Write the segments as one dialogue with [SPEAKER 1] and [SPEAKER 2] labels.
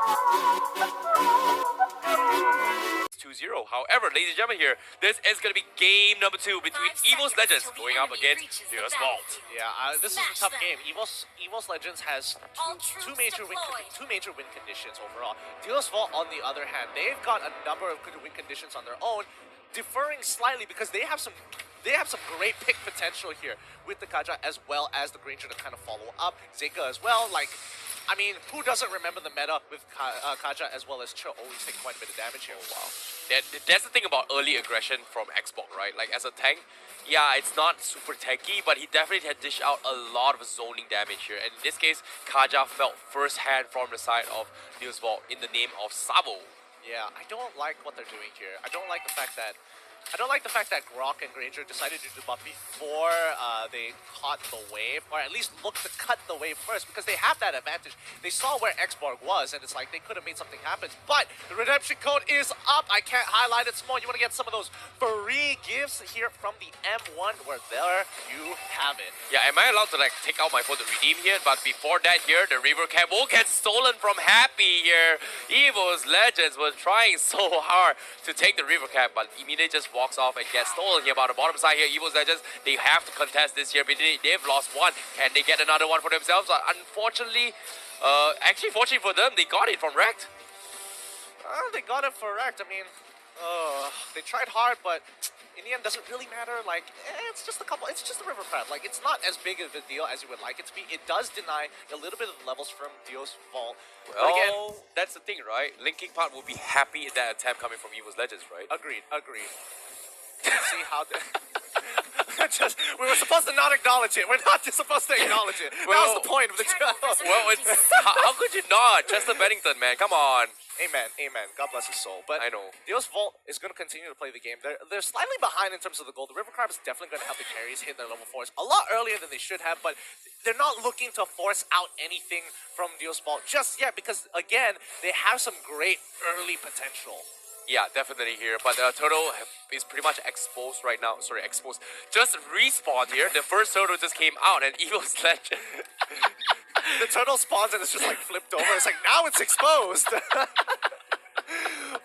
[SPEAKER 1] 2-0. However, ladies and gentlemen here, this is going to be game number 2 between EVOS Legends going up against DeVU's Vault.
[SPEAKER 2] Yeah, this is a tough game. EVOS Legends has two major win conditions overall. DeVU's Vault, on the other hand, they've got a number of good win conditions on their own, differing slightly because they have some great pick potential here with the Kaja as well as the Granger to kind of follow up. Zeka as well, like, I mean, who doesn't remember the meta with Kaja as well as Cho always take quite a bit of damage here?
[SPEAKER 1] Wow. That's the thing about early aggression from Xbox, right? Like, as a tank, yeah, it's not super tanky, but he definitely had dished out a lot of zoning damage here. And in this case, Kaja felt first-hand from the side of DeVU's Vault in the name of Sabo.
[SPEAKER 2] Yeah, I don't like what they're doing here. I don't like the fact that Grok and Granger decided to do the buff before they caught the wave, or at least looked to cut the wave first, because they have that advantage. They saw where Xborg was, and it's like they could have made something happen. But the redemption code is up. I can't highlight it small. You want to get some of those free gifts here from the M1, where there you have it.
[SPEAKER 1] Yeah, am I allowed to like take out my phone to redeem here? But before that here, the River Cap will get stolen from Happy here. EVOS Legends was trying so hard to take the River Cap, but immediately just walks off and gets stolen here. By the bottom side here, EVOS Legends, they have to contest this here. They've lost one. Can they get another one for themselves? Unfortunately, actually fortunately for them, they got it from Rekt.
[SPEAKER 2] They got it for Rekt. I mean, they tried hard, but in the end, doesn't really matter. Like, it's just a river crab. Like, it's not as big of a deal as you would like it to be. It does deny a little bit of the levels from DeVU's Vault.
[SPEAKER 1] Well, again, that's the thing, right? Linking Part will be happy in that attempt coming from EVOS Legends, right?
[SPEAKER 2] Agreed. See how the... we were supposed to not acknowledge it. We're not just supposed to acknowledge it. Well, that was the point of the show.
[SPEAKER 1] Well, how could you not? Chester Bennington, man, come on.
[SPEAKER 2] Amen. God bless his soul. But
[SPEAKER 1] I know.
[SPEAKER 2] DeVU's Vault is going to continue to play the game. They're slightly behind in terms of the gold. The River Crab is definitely going to help the carries hit their level 4s a lot earlier than they should have, but they're not looking to force out anything from DeVU's Vault just yet because, again, they have some great early potential.
[SPEAKER 1] Yeah, definitely here. But Turtle is pretty much exposed right now. Sorry, exposed. Just respawned here. The first Turtle just came out and EVOS Legends.
[SPEAKER 2] The Turtle spawns and it's just like flipped over. It's like, now it's exposed.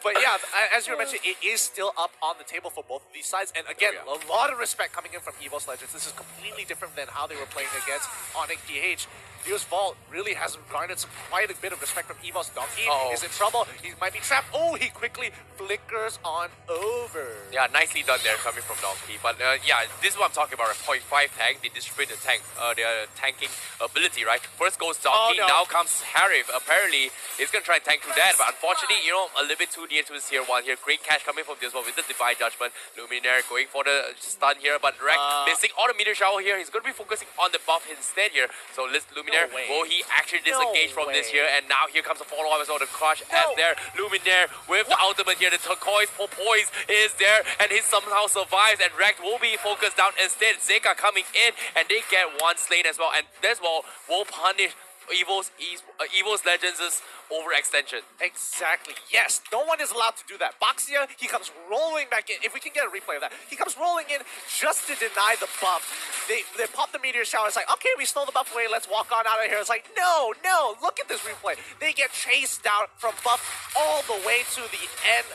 [SPEAKER 2] But yeah, as you mentioned, it is still up on the table for both of these sides. And again, a lot of respect coming in from EVOS Legends. This is completely different than how they were playing against Onyx DH. DeVU's Vault really has garnered quite a bit of respect from EVOS. Donkey is in trouble. He might be trapped. Oh, he quickly flickers on over.
[SPEAKER 1] Yeah, nicely done there coming from Donkey. But yeah, this is what I'm talking about. A 0.5 tank. They distribute the tank, their tanking ability, right? First goes Donkey, now comes Harif. Apparently, he's going to try and tank through that. But unfortunately, you know, a little bit too near to his tier 1 here. Great catch coming from DeVU's Vault with the Divine Judgment. Luminaire going for the stun here, but Rekt missing all the meteor shower here. He's going to be focusing on the buff instead here. So Luminaire, will he actually disengage from this here? And now here comes the follow-up as well, the crush as there. Luminaire with the ultimate here. The turquoise poise is there, and he somehow survives, and Rekt will be focused down instead. Zeka coming in, and they get one slain as well. And this will punish EVOS Legends' overextension.
[SPEAKER 2] Exactly. Yes, no one is allowed to do that. Boxia, he comes rolling back in. If we can get a replay of that, he comes rolling in just to deny the buff. They pop the meteor shower. It's like, okay, we stole the buff away. Let's walk on out of here. It's like, no. Look at this replay. They get chased down from buff all the way to the end.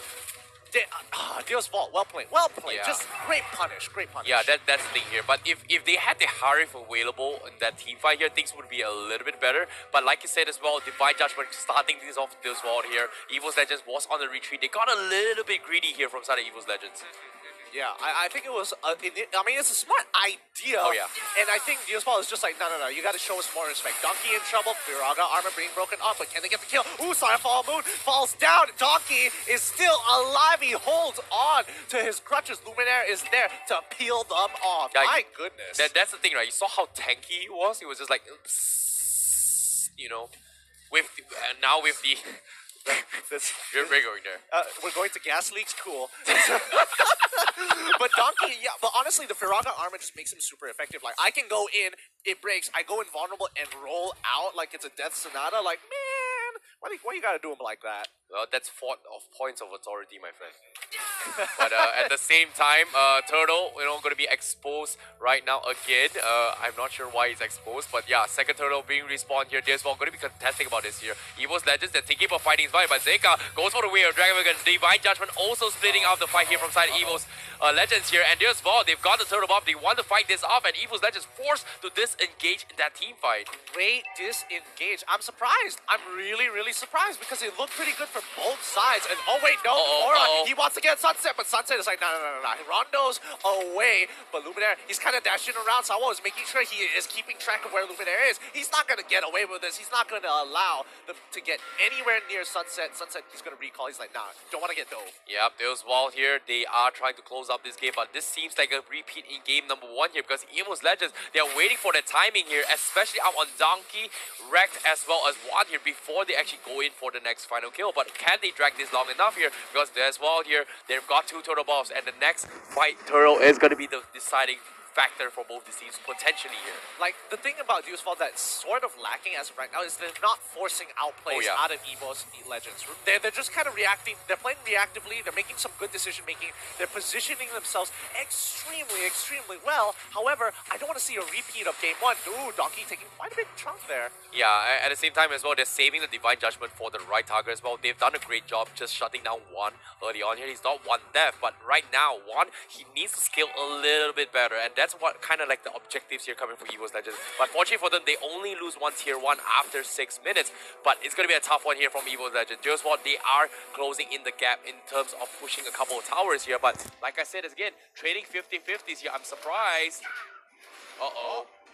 [SPEAKER 2] DeVU's Vault, well played. Yeah. Just great punish.
[SPEAKER 1] Yeah, that's the thing here. But if they had the Harif available in that team fight here, things would be a little bit better. But like you said as well, Divine Judgment starting things off DeVU's Vault here. EVOS Legends was on the retreat. They got a little bit greedy here from side of EVOS Legends.
[SPEAKER 2] Yeah, I think it was, I mean, it's a smart idea.
[SPEAKER 1] Oh, yeah.
[SPEAKER 2] And I think DeVU's Vault is just like, no, you got to show us more respect. Donkey in trouble, Firaga armor being broken off, but can they get the kill? Ooh, Starfall Moon falls down. Donkey is still alive. He holds on to his crutches. Luminaire is there to peel them off.
[SPEAKER 1] Yeah,
[SPEAKER 2] my goodness.
[SPEAKER 1] That's the thing, right? You saw how tanky he was? He was just like, you know, now with the... You're going there.
[SPEAKER 2] We're going to gas leaks, cool. But Donkey, yeah, but honestly, the Firaga armor just makes him super effective. Like, I can go in, it breaks, I go invulnerable and roll out like it's a Death Sonata. Like, man, why you gotta do him like that?
[SPEAKER 1] Well, that's 4 points of authority, my friend. But at the same time, Turtle, going to be exposed right now again. I'm not sure why he's exposed, but yeah, second Turtle being respawned here. There's one going to be contesting about this here. EVOS Legends, they're thinking about fighting his body, but Zeka goes for the way of Dragon Dragon. Divine Judgment also splitting out the fight here from side EVOS Legends here. And there's Vol, they've got the Turtle buff. They want to fight this off, and EVOS Legends forced to disengage in that team fight.
[SPEAKER 2] Great disengage. I'm surprised. I'm really, really surprised because it looked pretty good for both sides. And oh wait, no, Aura, he wants to get Sunset, but Sunset is like, no. Rondo's away, but Luminaire, he's kind of dashing around. Sawa is making sure he is keeping track of where Luminaire is. He's not going to get away with this. He's not going to allow them to get anywhere near Sunset. Sunset, he's going to recall. He's like, nah, don't want to get dove.
[SPEAKER 1] Yep, there's Wall here. They are trying to close up this game, but this seems like a repeat in game number 1 here because EVOS Legends, they are waiting for the timing here, especially out on Donkey, Wrecked, as well as Juan here before they actually go in for the next final kill. But can they drag this long enough here? Because there's Wall here. They've got 2 Turtle buffs, and the next fight Turtle is going to be the deciding factor for both these teams potentially here.
[SPEAKER 2] Like, the thing about Deus Vault that's sort of lacking as of right now is they're not forcing outplays out of EVOS Legends. They're just kind of reacting. They're playing reactively. They're making some good decision making. They're positioning themselves extremely well. However, I don't want to see a repeat of game 1. Ooh, Donkey taking quite a big chunk there.
[SPEAKER 1] Yeah, at the same time as well, they're saving the Divine Judgment for the right target as well. They've done a great job just shutting down Juan early on here. He's not one death, but right now, Juan, he needs to scale a little bit better, and that's what kind of like the objectives here coming from EVOS Legends. But fortunately for them, they only lose one tier 1 after 6 minutes, but it's going to be a tough one here from EVOS Legends. Just what they are closing in the gap in terms of pushing a couple of towers here, but like I said, again, trading 50-50s here. I'm surprised.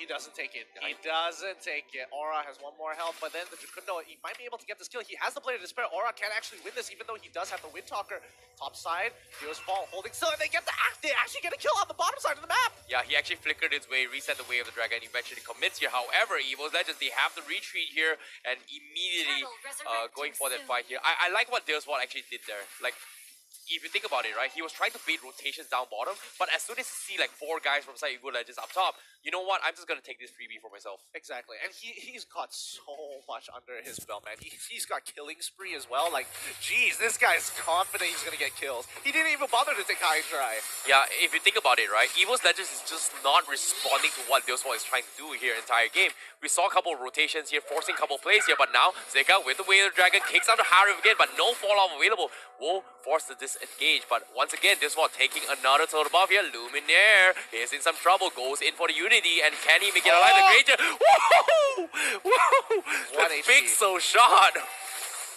[SPEAKER 2] He doesn't take it. He doesn't take it. Aura has 1 more health, but then the Jukundo, he might be able to get this kill. He has the Blade of Despair. Aura can't actually win this, even though he does have the Windtalker. Top side, Deus Vault holding still, and they actually get a kill on the bottom side of the map.
[SPEAKER 1] Yeah, he actually flickered his way, reset the way of the dragon, and eventually commits here. However, EVOS Legends, they have the retreat here, and immediately going for that fight here. I like what Deus Vault actually did there. Like, if you think about it, right, he was trying to bait rotations down bottom, but as soon as you see like 4 guys from side EVOS Legends up top, you know what, I'm just going to take this freebie for myself.
[SPEAKER 2] Exactly, and he's got so much under his belt, man. He's got killing spree as well. Like, geez, this guy's confident he's going to get kills. He didn't even bother to take high and dry.
[SPEAKER 1] Yeah, if you think about it, right, EVOS Legends is just not responding to what Deus Vault is trying to do here entire game. We saw a couple of rotations here, forcing a couple of plays here, but now Zeka with the way of the dragon kicks out the Harriv again, but no fall-off available. Will force to disengage, but once again, this one taking another total buff here. Luminaire is in some trouble, goes in for the Unity, and can he make it alive? The Granger, woohoo! Woohoo! The Pixel shot.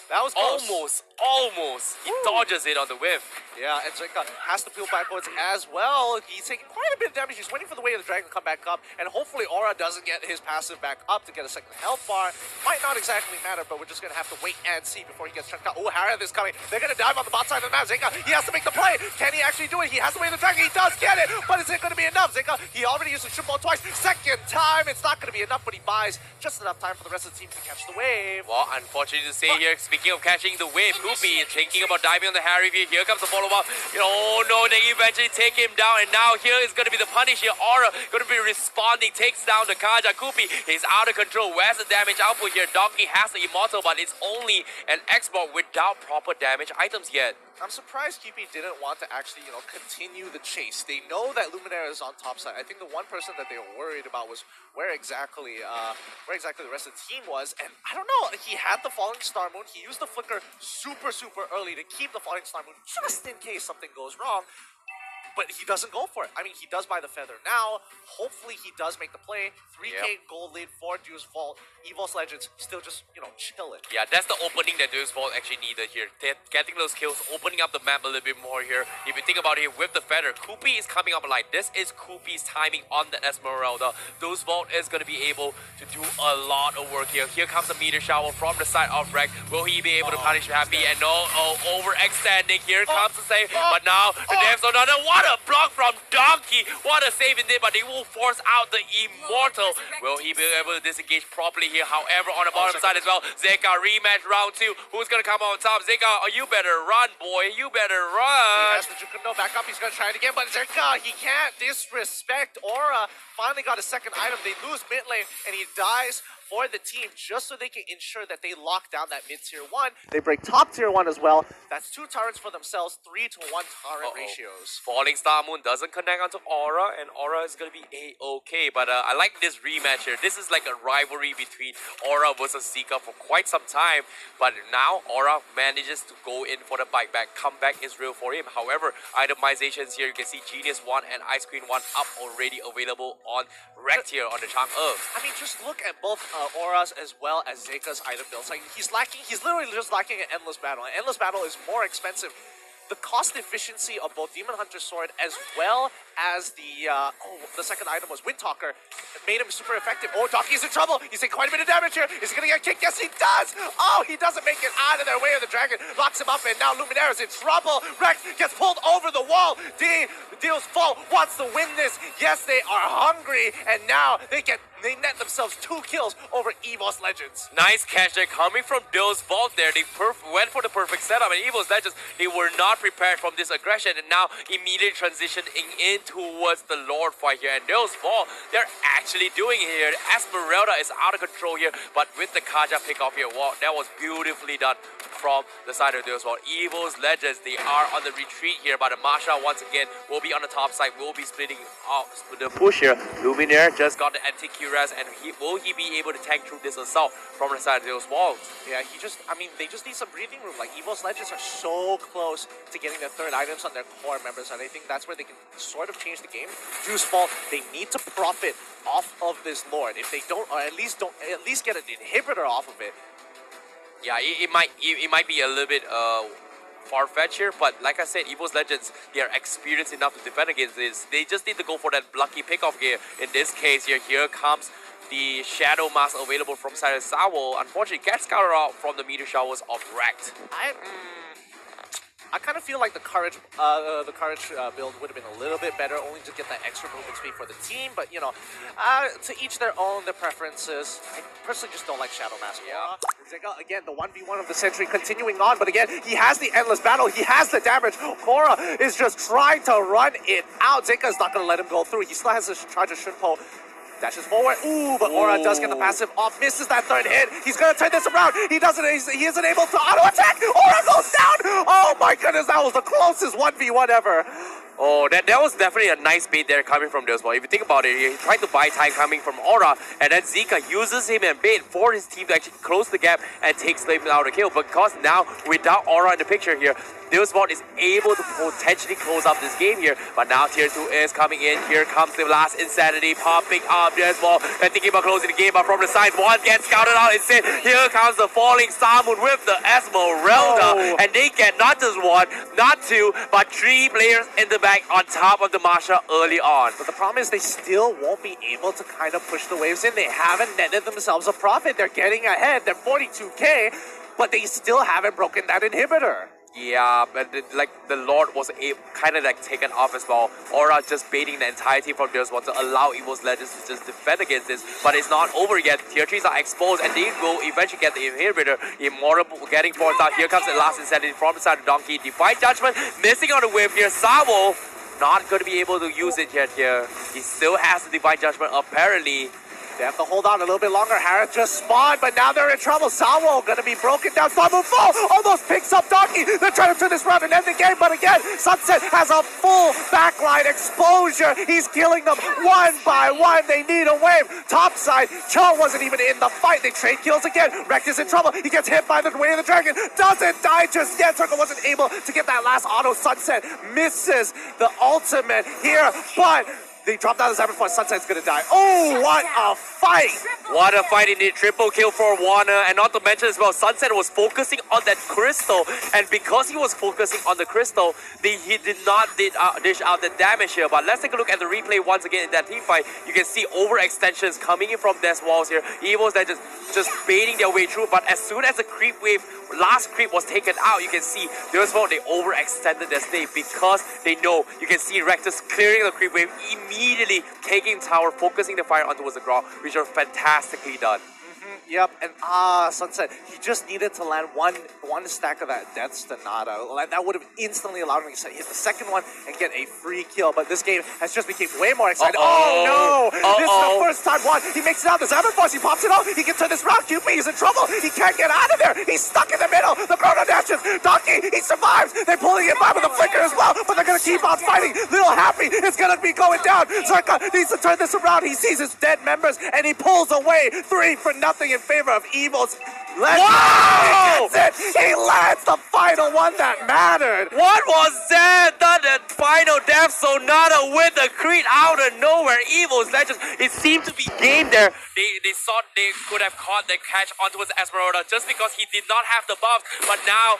[SPEAKER 2] That was close.
[SPEAKER 1] Almost. He dodges it on the whiff.
[SPEAKER 2] Yeah, and Zeka has to peel backwards as well. He's taking quite a bit of damage. He's waiting for the way of the dragon to come back up, and hopefully Aura doesn't get his passive back up to get a second health bar. Might not exactly matter, but we're just going to have to wait and see before he gets chunked out. Oh, Harriv is coming. They're going to dive on the bot side of the map. Zeka, he has to make the play. Can he actually do it? He has the way of the dragon. He does get it, but is it going to be enough? Zeka, he already used the ship ball twice. Second time, it's not going to be enough, but he buys just enough time for the rest of the team to catch the wave.
[SPEAKER 1] Well, unfortunately to say here, speaking of catching the wave, Koopy thinking about diving on the Harriv here. Here comes the follow-up. Oh no, they eventually take him down, and now here is going to be the punish here. Aura going to be responding, takes down the Kaja. Koopy is out of control. Where's the damage output here? Donkey has the Immortal, but it's only an export without proper damage items yet.
[SPEAKER 2] I'm surprised QP didn't want to actually, continue the chase. They know that Luminaire is on top side. I think the one person that they were worried about was where exactly the rest of the team was. And I don't know, he had the Falling Star Moon. He used the Flicker super early to keep the Falling Star Moon just in case something goes wrong. But he doesn't go for it. I mean, he does buy the feather now. Hopefully, he does make the play. 3K gold lead for Deus Vault. EVOS Legends still just, chilling.
[SPEAKER 1] Yeah, that's the opening that Deus Vault actually needed here. Getting those kills, opening up the map a little bit more here. If you think about it, with the feather, Koopy is coming up alive. This is Koopy's timing on the Esmeralda. Deus Vault is going to be able to do a lot of work here. Here comes a meteor shower from the side of Rek. Will he be able to punish Happy? And no, overextending. Here comes the save. But now, the devs are another one. What a block from Donkey. What a save it did, but they will force out the Immortal. Will he be able to disengage properly here? However, on the bottom side as well, Zeka rematch round 2. Who's going to come on top? Zeka, you better run, boy. You better run.
[SPEAKER 2] He has the Jukundo back up. He's going to try it again, but Zeka, he can't disrespect Aura. Finally got a second item. They lose mid lane, and he dies for the team just so they can ensure that they lock down that mid-tier 1. They break top tier 1 as well. That's 2 turrets for themselves, 3 to 1 turret ratios.
[SPEAKER 1] Falling Star Moon doesn't connect onto Aura, and Aura is going to be A-okay. But I like this rematch here. This is like a rivalry between Aura versus Zika for quite some time. But now Aura manages to go in for the bike back. Comeback is real for him. However, itemizations here, you can see Genius 1 and Ice Queen 1 up already available on Rect here on the Chang'e.
[SPEAKER 2] I mean, just look at both Aura's as well as Zeka's item builds. Like, he's literally just lacking an Endless Battle. And Endless Battle is more expensive. The cost efficiency of both Demon Hunter's Sword as well as the second item was Windtalker made him super effective. Oh, Donkey's in trouble. He's taking quite a bit of damage here. Is he going to get kicked? Yes, he does. Oh, he doesn't make it out of their way of the dragon. Locks him up, and now Luminara's in trouble. Rex gets pulled over the wall. Deals fall, wants to win this. Yes, they are hungry, and now they net themselves 2 kills over EVOS Legends.
[SPEAKER 1] Nice catch there coming from Dill's Vault there. They went for the perfect setup, and EVOS Legends, they were not prepared from this aggression, and now immediately transitioning in towards the Lord fight here. And Dill's Vault, they're actually doing it here. Esmeralda is out of control here, but with the Kaja pick off here, wow, that was beautifully done from the side of Dill's Vault. EVOS Legends, they are on the retreat here, but Masha once again will be on the top side, will be splitting out the push here. Luminaire just got the anti-Q res, and will he be able to tank through this assault from the side of those walls?
[SPEAKER 2] Yeah, they just need some breathing room. Like, EVOS Legends are so close to getting their 3rd items on their core members, and I think that's where they can sort of change the game. Juice Vault, they need to profit off of this Lord. If they don't, or at least get an inhibitor off of it.
[SPEAKER 1] Yeah, it might be a little bit far-fetched here, but like I said, EVOS Legends, they are experienced enough to defend against this. They just need to go for that lucky pick-off here. In this case here comes the Shadow Mask available from side of Sawo. Unfortunately, gets scouted out from the meteor showers of Rect.
[SPEAKER 2] I kind of feel like the courage build would have been a little bit better, only to get that extra movement speed for the team. But you know, to each their own, their preferences. I personally just don't like Shadow Mask.
[SPEAKER 1] Yeah.
[SPEAKER 2] Zeka, again, the 1v1 of the century continuing on, but again, he has the endless battle. He has the damage. Korra is just trying to run it out. Zeka is not going to let him go through. He still has to try to Shunpo. Dashes forward. Ooh, but Aura does get the passive off. Misses that 3rd hit. He's going to turn this around. He isn't able to auto-attack. Aura goes down. Oh my goodness, that was the closest 1v1 ever.
[SPEAKER 1] Oh, that was definitely a nice bait there coming from Dill's Vault. If you think about it, he tried to buy time coming from Aura, and then Zika uses him and bait for his team to actually close the gap and takes him out of the kill. Because now, without Aura in the picture here, Dill's Vault is able to potentially close up this game here. But now Tier 2 is coming in. Here comes the last Insanity popping up Dill's Vault and thinking about closing the game. But from the side, 1 gets scouted out instead. Here comes the Falling Star Moon with the Esmeralda. And they get not just 1, not 2, but 3 players in the back on top of the Masha early on.
[SPEAKER 2] But the problem is they still won't be able to kind of push the waves in. They haven't netted themselves a profit. They're getting ahead. They're 42k, but they still haven't broken that inhibitor.
[SPEAKER 1] Yeah, but the Lord was kind of like taken off as well. Aura just baiting the entire team from Dill's Vault to allow EVOS Legends to just defend against this. But it's not over yet. Tier 3s are exposed, and they will eventually get the inhibitor. Immortal getting forced out. Here comes the last Insanity from the side of Donkey. Divine Judgment missing on the whip here. Sawo not going to be able to use it yet here. He still has the Divine Judgment apparently.
[SPEAKER 2] They have to hold on a little bit longer. Harris just spawned, but now they're in trouble. Sawo gonna be broken down. Storm Moon fall, almost picks up Donkey. They're trying to turn this around and end the game, but again, Sunset has a full backline exposure. He's killing them 1 by 1. They need a wave. Top side, Cho wasn't even in the fight. They trade kills again. Rect is in trouble. He gets hit by the way of the dragon. Doesn't die just yet. Circle wasn't able to get that last auto. Sunset misses the ultimate here, but they dropped out the Cyber Force. Sunset's gonna die. Oh, what a fight!
[SPEAKER 1] What a fight indeed. Triple kill for Warner. And not to mention as well, Sunset was focusing on that crystal. And because he was focusing on the crystal, he did not dish out the damage here. But let's take a look at the replay once again in that team fight. You can see overextensions coming in from Death's Walls here. EVOS that just baiting their way through. But as soon as the creep wave, last creep was taken out, you can see they overextended their stay because they know. You can see Rectus clearing the creep wave, immediately taking tower, focusing the fire on towards the ground, which are fantastically done.
[SPEAKER 2] Yep, and Sunset, he just needed to land one stack of that Death Sonata. Like, that would have instantly allowed him to hit the second one and get a free kill, but this game has just become way more exciting. Oh no! This is the first time one. He makes it out. The Cyberforce, he pops it off. He can turn this round. QP is in trouble. He can't get out of there. He's stuck in the middle. The Chrono dashes. Donkey, he survives. They're pulling him by with a flicker as well, but they're going to keep on fighting. Little Happy is going to be going down. Zerka needs to turn this around. He sees his dead members, and he pulls away 3-0 in favor of EVOS. Wow! He gets it! He lands the final one that mattered!
[SPEAKER 1] What was that? The final Death Sonata with the Creed out of nowhere. EVOS Legends, it seemed to be game there. They thought they could have caught the catch onto his Esmeralda just because he did not have the buffs, but now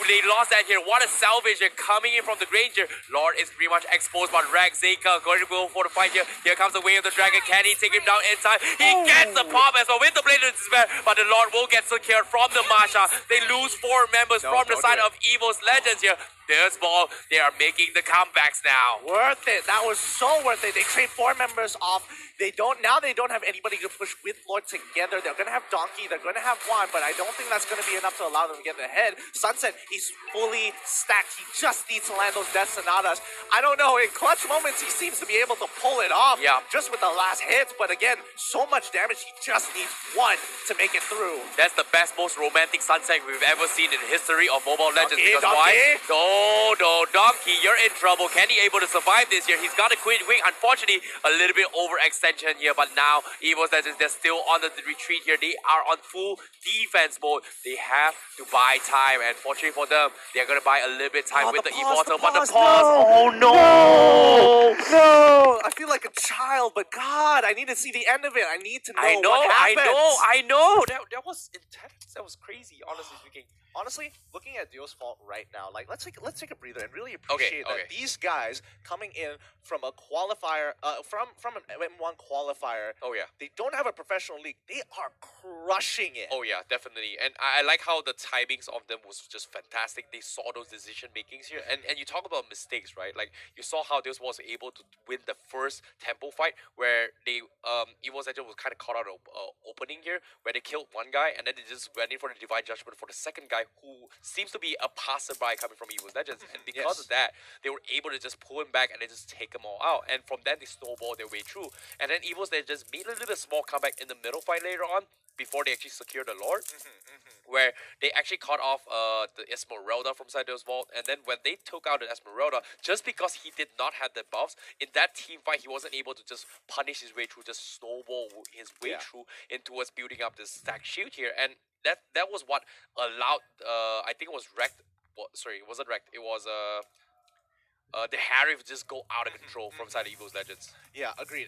[SPEAKER 1] they lost that here. What a salvage coming in from the Granger. Lord is pretty much exposed, but Rax Zeka going to go for the fight here. Here comes the way of the Dragon. Can he take him down in time? He gets the pop as well with the Blade of Despair, but the Lord will get secured from the Masha. They lose 4 members from the side of EVOS Legends here. There's ball. They are making the comebacks now.
[SPEAKER 2] Worth it. That was so worth it. They trade 4 members off. They don't have anybody to push with Lord together. They're going to have Donkey. They're going to have Juan, but I don't think that's going to be enough to allow them to get ahead. Sunset, he's fully stacked. He just needs to land those Death Sonatas. I don't know. In clutch moments, he seems to be able to pull it off just with the last hits. But again, so much damage. He just needs one to make it through.
[SPEAKER 1] That's the best, most romantic Sunset we've ever seen in the history of Mobile Legends. Because why? No, Donkey, you're in trouble. Can he able to survive this here? He's got a Queen Wing. Unfortunately, a little bit overextended here, but now EVOS Legends, they're still on the retreat here. They are on full defense mode. They have to buy time, and fortunately for them, they're gonna buy a little bit of time with the Immortal, but the pause. Oh
[SPEAKER 2] no! I feel like a child, but God, I need to see the end of it. I need to know what happens.
[SPEAKER 1] I know. That was intense. That was crazy, honestly speaking.
[SPEAKER 2] Honestly, looking at Dio's fault right now, like let's take a breather and really appreciate that these guys coming in from a qualifier, from an M1 qualifier.
[SPEAKER 1] Oh yeah.
[SPEAKER 2] They don't have a professional league. They are crushing it.
[SPEAKER 1] Oh yeah, definitely. And I like how the timings of them was just fantastic. They saw those decision makings here, and you talk about mistakes, right? Like you saw how Dios was able to win the first tempo fight where they EVOS Legends was kind of caught out of opening here, where they killed one guy and then they just went in for the Divine Judgment for the second guy, who seems to be a passerby coming from EVOS Legends. And because of that, they were able to just pull him back and then just take him all out. And from then, they snowballed their way through. And then EVOS, they just made a little bit small comeback in the middle fight later on, before they actually secured the Lord, where they actually caught off the Esmeralda from Sido's vault. And then when they took out the Esmeralda, just because he did not have the buffs, in that team fight, he wasn't able to just punish his way through, just snowball his way through into us building up this stack shield here. And that was what allowed, I think it was wrecked. Well, sorry, it wasn't wrecked. It was the Harry just go out of control from side of EVOS Legends.
[SPEAKER 2] Yeah, agreed.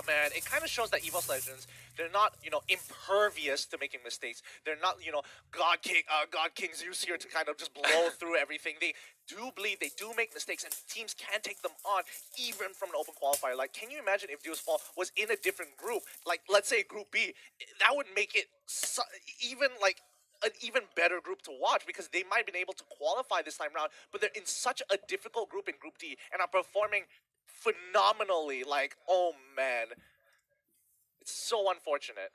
[SPEAKER 2] Man, it kind of shows that EVOS Legends, they're not, impervious to making mistakes. They're not, God King Zeus here to kind of just blow through everything. They do believe they do make mistakes, and teams can take them on even from an open qualifier. Like, can you imagine if Deus Fall was in a different group? Like, let's say Group B, that would make it an even better group to watch, because they might have been able to qualify this time around, but they're in such a difficult group in Group D and are performing phenomenally. Like, oh man, it's so unfortunate.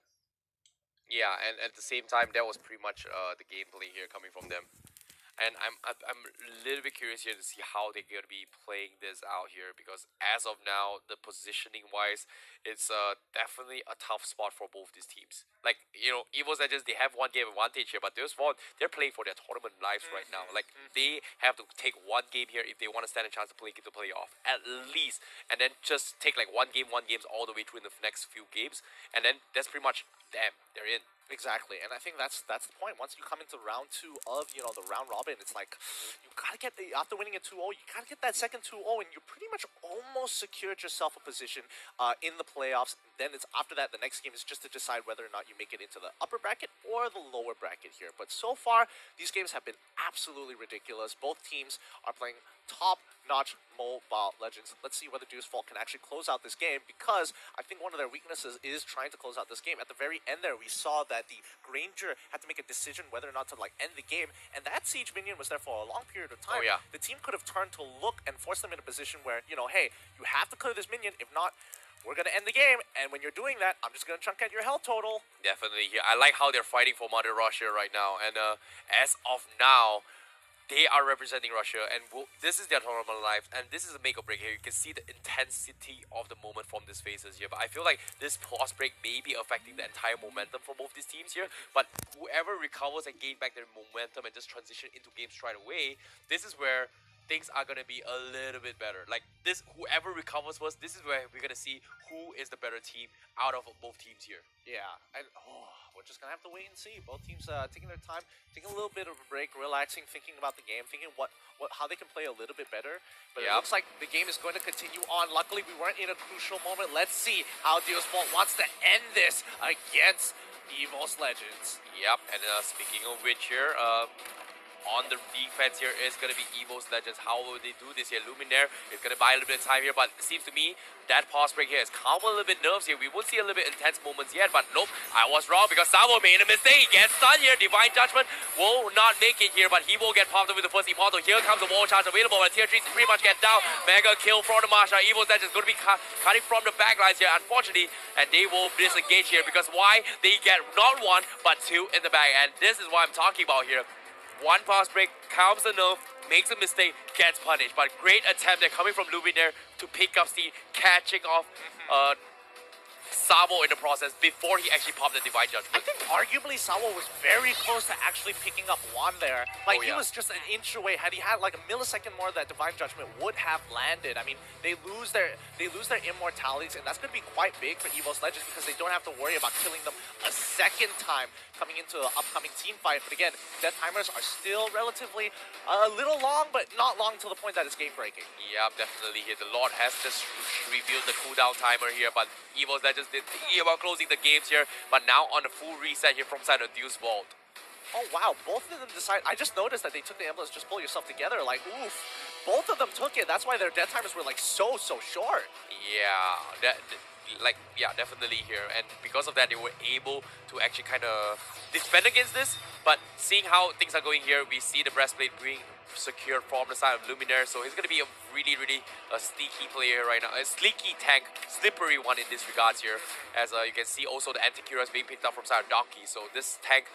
[SPEAKER 1] Yeah, and at the same time, that was pretty much the gameplay here coming from them. And I'm a little bit curious here to see how they're going to be playing this out here, because as of now, the positioning wise, it's definitely a tough spot for both these teams. Like, EVOS Legends, they have one game advantage here, but there's one, they're playing for their tournament lives right now. Like, they have to take one game here if they want to stand a chance to get the playoff, at least. And then just take like one games all the way through in the next few games. And then that's pretty much them. They're in.
[SPEAKER 2] Exactly, and I think that's the point. Once you come into round 2 of the round robin, it's like you gotta get after winning a 2-0, you gotta get that second 2-0, and you pretty much almost secured yourself a position in the playoffs. Then it's after that, the next game is just to decide whether or not you make it into the upper bracket or the lower bracket here. But so far, these games have been absolutely ridiculous. Both teams are playing top-notch Mobile Legends. Let's see whether Deus Fault can actually close out this game, because I think one of their weaknesses is trying to close out this game. At the very end there, we saw that the Granger had to make a decision whether or not to end the game, and that Siege Minion was there for a long period of time.
[SPEAKER 1] Oh, yeah.
[SPEAKER 2] The team could have turned to look and force them in a position where, hey, you have to clear this minion. If not, we're going to end the game. And when you're doing that, I'm just going to truncate your health total.
[SPEAKER 1] Definitely here. I like how they're fighting for Mother Russia right now. And as of now, they are representing Russia, and this is their tournament life, and this is a make or break here. You can see the intensity of the moment from these phases here. But I feel like this pause break may be affecting the entire momentum for both these teams here. But whoever recovers and gain back their momentum and just transition into games right away, this is where things are gonna be a little bit better. Like this, whoever recovers first, this is where we're gonna see who is the better team out of both teams here.
[SPEAKER 2] Yeah, and we're just gonna have to wait and see. Both teams taking their time, taking a little bit of a break, relaxing, thinking about the game, thinking how they can play a little bit better. But it looks like the game is going to continue on. Luckily, we weren't in a crucial moment. Let's see how DeVU wants to end this against EVOS Legends.
[SPEAKER 1] Yep, and speaking of which here, on the defense here is going to be EVOS Legends. How will they do this here? Luminaire is going to buy a little bit of time here, but it seems to me that pause break here has calmed a little bit nerves here. We won't see a little bit intense moments yet, but nope, I was wrong because Savo made a mistake. He gets stunned here. Divine Judgment will not make it here, but he will get popped up with the first Immortal. Here comes the wall charge available, but Tier 3 pretty much get down. Mega kill from the Marsha. EVOS Legends going to be cutting from the backlines here, unfortunately, and they will disengage here because why? They get not one, but two in the back, and this is what I'm talking about here. One pass break, calms the nerve, makes a mistake, gets punished. But great attempt there coming from Luminaire to pick up speed, catching off Savo in the process before he actually popped the Divine Judgment.
[SPEAKER 2] I think arguably Savo was very close to actually picking up one there. Like he was just an inch away. Had he had like a millisecond more, that Divine Judgment would have landed. I mean, they lose their immortalities, and that's going to be quite big for EVOS Legends because they don't have to worry about killing them a second time coming into the upcoming team fight. But again, death timers are still relatively a little long, but not long to the point that it's game breaking.
[SPEAKER 1] Yeah, definitely here. The Lord has just revealed the cooldown timer here, but EVOS Legends did thinking about closing the games here, but now on a full reset here from side of Deuce Vault.
[SPEAKER 2] Oh wow, both of them decide. I just noticed that they took the emblems. Just pull yourself together, like oof. Both of them took it. That's why their death timers were like so short.
[SPEAKER 1] Yeah, definitely here, and because of that, they were able to actually kind of defend against this. But seeing how things are going here, we see the breastplate being secured from the side of Luminaire, so he's going to be a really sneaky player right now, a sneaky tank, slippery one in this regards here, as you can see also the anti-Curas being picked up from side of Donkey. So this tank,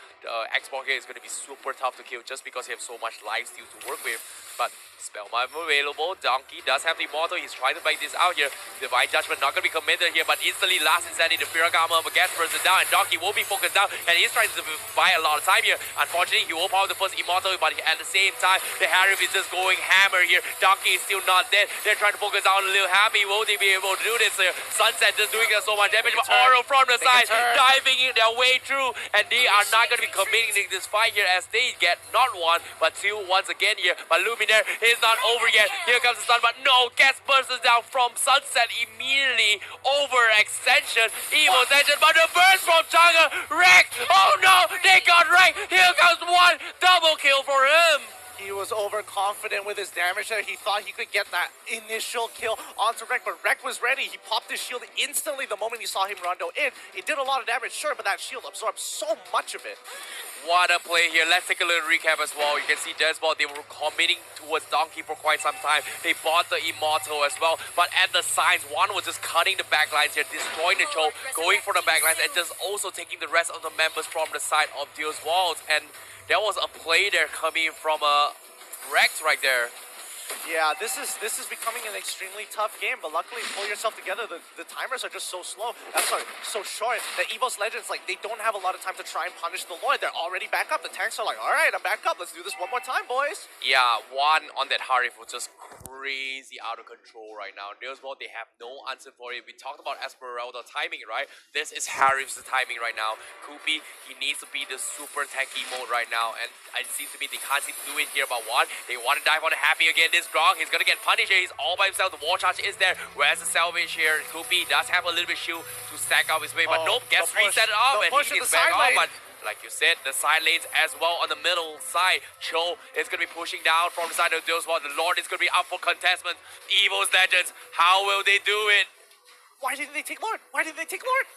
[SPEAKER 1] Xbox here, is going to be super tough to kill just because he has so much lifesteal to work with. But Spellbind available, Donkey does have the Immortal, he's trying to bite this out here. Divine Judgment not going to be committed here, but instantly last insanity, the Piragama gets person down, and Donkey will be focused down, and he's trying to buy a lot of time here. Unfortunately, he will power the first Immortal, but at the same time, the Harif is just going hammer here. Donkey is still not dead. They're trying to focus out a little happy. Will they be able to do this here? Sunset just doing so much damage, but Oro from the side, diving in their way through, and they are not going to be committing this fight here as they get not one, but two once again here. But Luminaire is not over yet. Here comes the stun, but no, gets bursts down from Sunset immediately. Overextension, EVOS Legend, but the burst from Changa, wrecked. Oh no, they got wrecked. Here comes one, double kill for him.
[SPEAKER 2] He was overconfident with his damage there. He thought he could get that initial kill onto Rek, but Rek was ready. He popped his shield instantly the moment he saw him rondo in. It did a lot of damage, sure, but that shield absorbed so much of it.
[SPEAKER 1] What a play here. Let's take a little recap as well. You can see Desball, they were committing towards Donkey for quite some time. They bought the Immortal as well, but at the signs, one was just cutting the backlines here, destroying the choke, going for the backlines, and just also taking the rest of the members from the side of Deus Walls. And there was a play there coming from Rex right there.
[SPEAKER 2] Yeah, this is becoming an extremely tough game, but luckily pull yourself together. The timers are just so slow. So short. The EVOS Legends, like, they don't have a lot of time to try and punish the Lord. They're already back up. The tanks are like, all right, I'm back up. Let's do this one more time, boys.
[SPEAKER 1] Yeah, one on that Harif was just crazy out of control right now. Deus Vault, they have no answer for it. We talked about Esmeralda timing, right? This is Harif's timing right now. Koopy, he needs to be the super tanky mode right now, and it seems to me they can't seem to do it here. But one, they want to dive on the Happy again. This Grog, he's gonna get punished here. He's all by himself. The wall charge is there. Whereas the salvage here, Koopy does have a little bit shield to stack up his way, but nope, gets reset it off, and he gets back on. But like you said, the side lanes as well on the middle side. Cho is going to be pushing down from the side of Deus Vault. The Lord is going to be up for contestment. EVOS Legends, how will they do it?
[SPEAKER 2] Why didn't they take Lord? Why didn't they take Lord?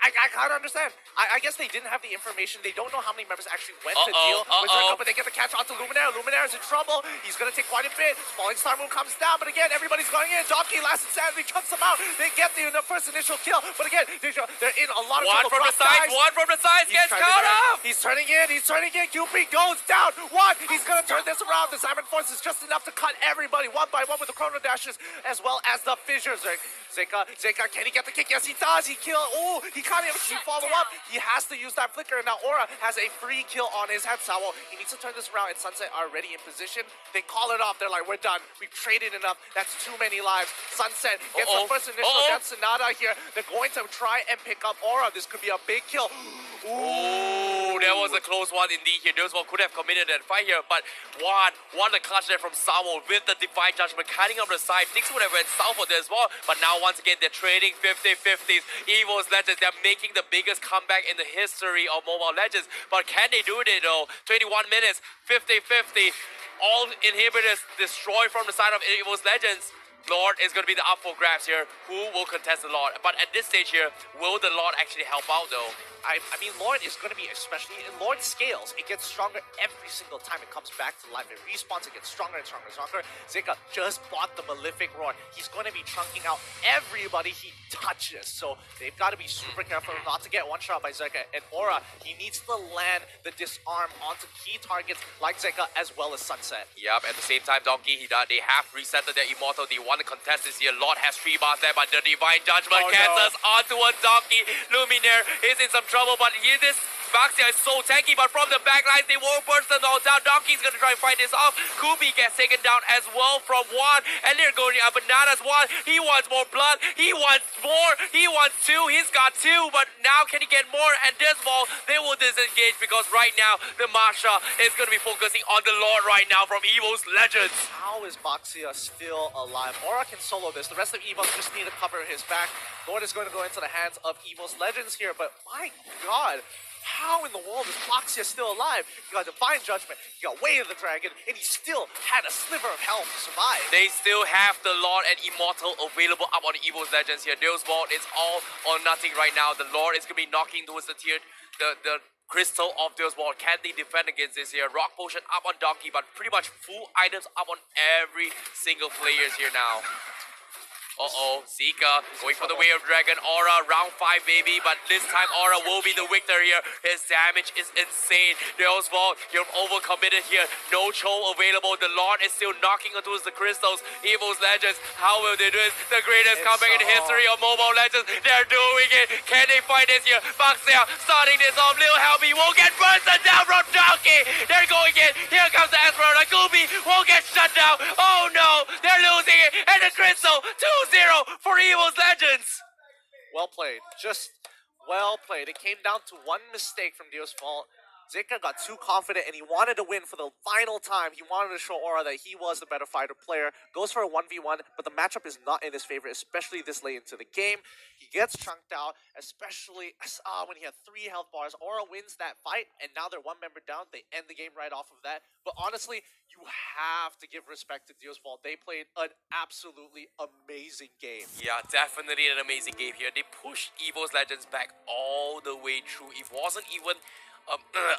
[SPEAKER 2] I can't understand. I guess they didn't have the information. They don't know how many members actually went to deal with Zerka, but they get the catch onto Luminaire. Luminaire is in trouble. He's going to take quite a bit. Falling Star Moon comes down, but again, everybody's going in. Donkey last insanity chunks them out. They get the first initial kill, but again, they're in a lot of trouble.
[SPEAKER 1] One from the side gets caught off.
[SPEAKER 2] He's turning in. QP goes down. He's going to turn this around. The Simon Force is just enough to cut everybody one by one with the Chrono Dashes as well as the fissures. Zeka, can he get the kick? Yes, he does. He killed. Oh, he can't even follow up. He has to use that flicker. Now Aura has a free kill on his head. Sawo, he needs to turn this around, and Sunset are already in position. They call it off. They're like, we're done. We've traded enough. That's too many lives. Sunset gets the first initial death. Sonata here. They're going to try and pick up Aura. This could be a big kill.
[SPEAKER 1] Ooh, that was a close one indeed here. Those one could have committed that fight here, but one a clutch there from Sawo with the Divine Judgment cutting up the side. Things would have went south for this as well, but now once again they're trading 50-50s. EVOS Legends, they're making the biggest comeback in the history of Mobile Legends, but can they do it though? 21 minutes, 50-50. All inhibitors destroyed from the side of EVOS Legends. Lord is going to be the up for grabs here. Who will contest the Lord? But at this stage here, will the Lord actually help out though?
[SPEAKER 2] I mean, Lord is going to be, especially in Lord scales, it gets stronger every single time it comes back to life. It respawns, it gets stronger and stronger and stronger. Zeka just bought the Malefic Roar. He's going to be chunking out everybody he touches. So they've got to be super careful not to get one shot by Zeka. And Aura, he needs to land the disarm onto key targets like Zeka as well as Sunset.
[SPEAKER 1] Yep, at the same time, Donkey, they have reset their Immortal. They want to contest this here. Lord has 3 bars there, but the Divine Judgment gets us onto a Donkey. Luminaire is in some trouble, but here this Baxia is so tanky, but from the backlines, they won't burst them all down. Donkey's gonna try and fight this off. Kubi gets taken down as well from Juan, and they're going up bananas. Juan, he wants more blood, he wants more, he wants 2, he's got 2, but now can he get more? And this ball, they will disengage because right now, the Masha is gonna be focusing on the Lord right now from EVOS Legends.
[SPEAKER 2] How is Baxia still alive? Aura can solo this. The rest of EVOS just need to cover his back. Lord is going to go into the hands of EVOS Legends here, but my god, how in the world is Baxia still alive? You got Divine Judgment, you got Way of the Dragon, and he still had a sliver of health to survive.
[SPEAKER 1] They still have the Lord and Immortal available up on the EVOS Legends here. Deus Vault is all or nothing right now. The Lord is going to be knocking towards the tier, the Crystal of Deus Vault. Can they defend against this here? Rock Potion up on Donkey, but pretty much full items up on every single players here now. Zika going for the Way of Dragon. Aura, round 5, baby. But this time, Aura will be the victor here. His damage is insane. Deus Vault, you're overcommitted here. No Cho available. The Lord is still knocking onto the crystals. EVOS Legends, how will they do this? The greatest comeback in the history of Mobile Legends. They're doing it. Can they fight this here? Baxia starting this off. Lil Helby will get bursted down from Donkey. They're going in. Here comes the Esmeralda. Gubi will get shut down. Oh no, they're losing it. And the crystal, 2-0 for EVOS Legends.
[SPEAKER 2] Well played. Just well played. It came down to one mistake from Deus Vault. Zeka got too confident and he wanted to win for the final time. He wanted to show Aura that he was the better fighter player. Goes for a 1v1, but the matchup is not in his favor, especially this late into the game. He gets chunked out, especially when he had 3 health bars. Aura wins that fight, and now they're 1 member down. They end the game right off of that. But honestly, you have to give respect to Deus Vault. They played an absolutely amazing game.
[SPEAKER 1] Yeah, definitely an amazing game here. They pushed EVOS Legends back all the way through. It wasn't even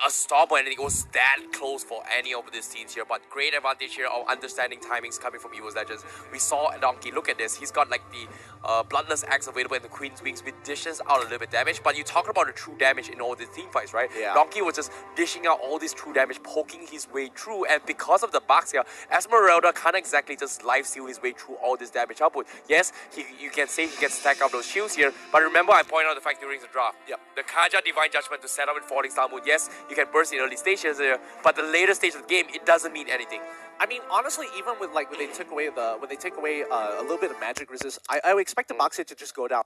[SPEAKER 1] a stop or anything. It was that close for any of these teams here, but great advantage here of understanding timings coming from EVOS Legends. We saw Donkey, look at this, he's got like the Bloodless Axe available in the Queen's Wings, which dishes out a little bit damage, but you talk about the true damage in all these team fights, right? Yeah. Donkey was just dishing out all this true damage, poking his way through, and because of the bugs here, Esmeralda can't exactly just life steal his way through all this damage output. Yes, you can say he can stack up those shields here, but remember I pointed out the fact during the draft. Yep. The Kaja Divine Judgment to set up in Falling Star Moon. Yes, you can burst in early stages there, but the later stage of the game, it doesn't mean anything.
[SPEAKER 2] I mean, honestly, even with like when they take away a little bit of magic resist, I would expect the Baxia to just go down.